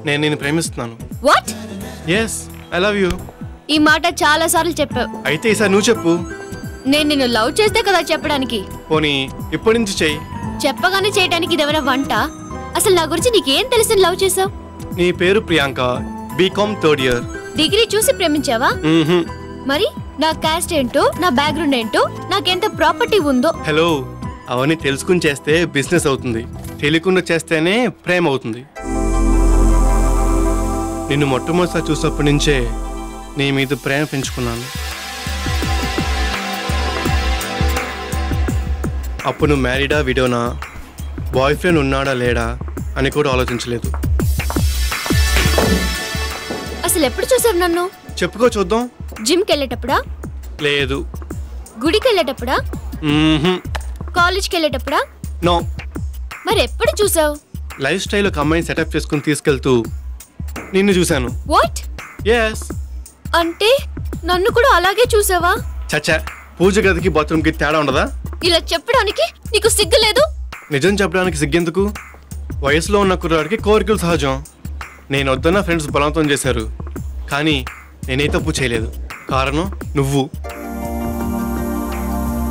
నేను నిన్ను ప్రేమిస్తున్నాను. What? yes I love you. ఈ మాట చాలా సార్లు చెప్పావు. అయితే ఈసారి నువ్వు చెప్పు. నేను నిన్ను లవ్ చేస్తే కదా చెప్పడానికి. పోనీ ఇప్పటి నుంచి చెయ్యి. చెప్పగానే చేయడానికి ఇదేమైనా వంట? అసలు నా గురించి నీకేం తెలిసి లవ్ చేసావు? నీ పేరు Priyanka, BCom third year. Degree చూసి ప్రేమించావా? మరి నా కాస్ట్ ఏంటో, నా బ్యాక్గ్రౌండ్ ఏంటో, నాకెంత ప్రాపర్టీ ఉందో. హలో, అవన్నీ తెలుసుకుని చేస్తే బిజినెస్ అవుతుంది, తెలియకుండా చేస్తేనే ప్రేమ అవుతుంది. నిన్ను మొట్టమొదటిసారి చూసినప్పటి నుంచే నీ మీద ప్రేమ పెంచుకున్నాను. అప్పుడు నువ్వు మ్యారీడా విడోనా, బాయ్ ఫ్రెండ్ ఉన్నాడా లేడా అని కూడా ఆలోచించలేదు. అసలు ఎప్పుడు చూసావు నన్ను? చెప్పుకో చూద్దాం. జిమ్కి వెళ్ళేటప్పుడా? లేదు. గుడికి వెళ్ళేటప్పుడా? కాలేజ్కి వెళ్ళేటప్పుడా? నో. మరి ఎప్పుడు చూసావు? లైఫ్ స్టైల్ ఒక అమ్మాయిని సెటప్ చేసుకుని తీసుకెళ్తూ నిన్ను చూశాను. వాట్? ఎస్. అంటే నన్ను కూడా అలాగే చూసావా? చచ్చా, పూజ గదికి బాత్రూమ్కి తేడా ఉండదా? ఇలా చెప్పడానికి నీకు సిగ్గు లేదు? నిజం చెప్పడానికి సిగ్గెందుకు? వయసులో ఉన్న కుర్రాడికి కోరికలు సహజం. నేను వద్దన్న ఫ్రెండ్స్ బలవంతం చేశారు, కానీ నేనే తప్పు చేయలేదు. కారణం నువ్వు.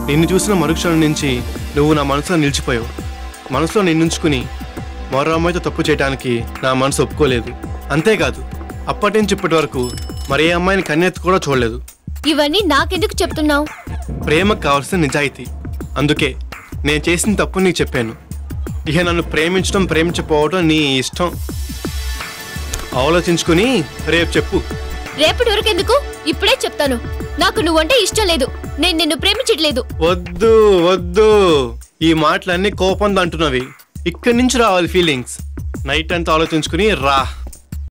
నిన్ను చూసిన మరుక్షణం నుంచి నువ్వు నా మనసులో నిలిచిపోయావు. మనసులో నిన్నుంచుకుని మరో అమ్మాయితో తప్పు చేయడానికి నా మనసు ఒప్పుకోలేదు. అంతేకాదు, అప్పటి నుంచి ఇప్పటి వరకు మరే అమ్మాయిని కన్నెత్తి కూడా చూడలేదు. ఇవన్నీ నాకెందుకు చెప్తున్నావు? ప్రేమకు కావాల్సిన నిజాయితీ. అందుకే నేను చేసిన తప్పు నీకు చెప్పాను. ఇక నన్ను ప్రేమించడం ప్రేమించకపోవడం నీ ఇష్టం. ఆలోచించుకుని రేపు చెప్పు. రేపటి వరకు ఎందుకు? ఇప్పుడే చెప్తాను. నాకు నువ్వంటే ఇష్టం లేదు. నేను నిన్ను ప్రేమించట్లేదు. వద్దు వద్దు, ఈ మాటలన్నీ కోపంతో అంటున్నవి. ఇక్కడి నుంచి రావాలి ఫీలింగ్స్. నైట్ అంతా ఆలోచించుకుని రా.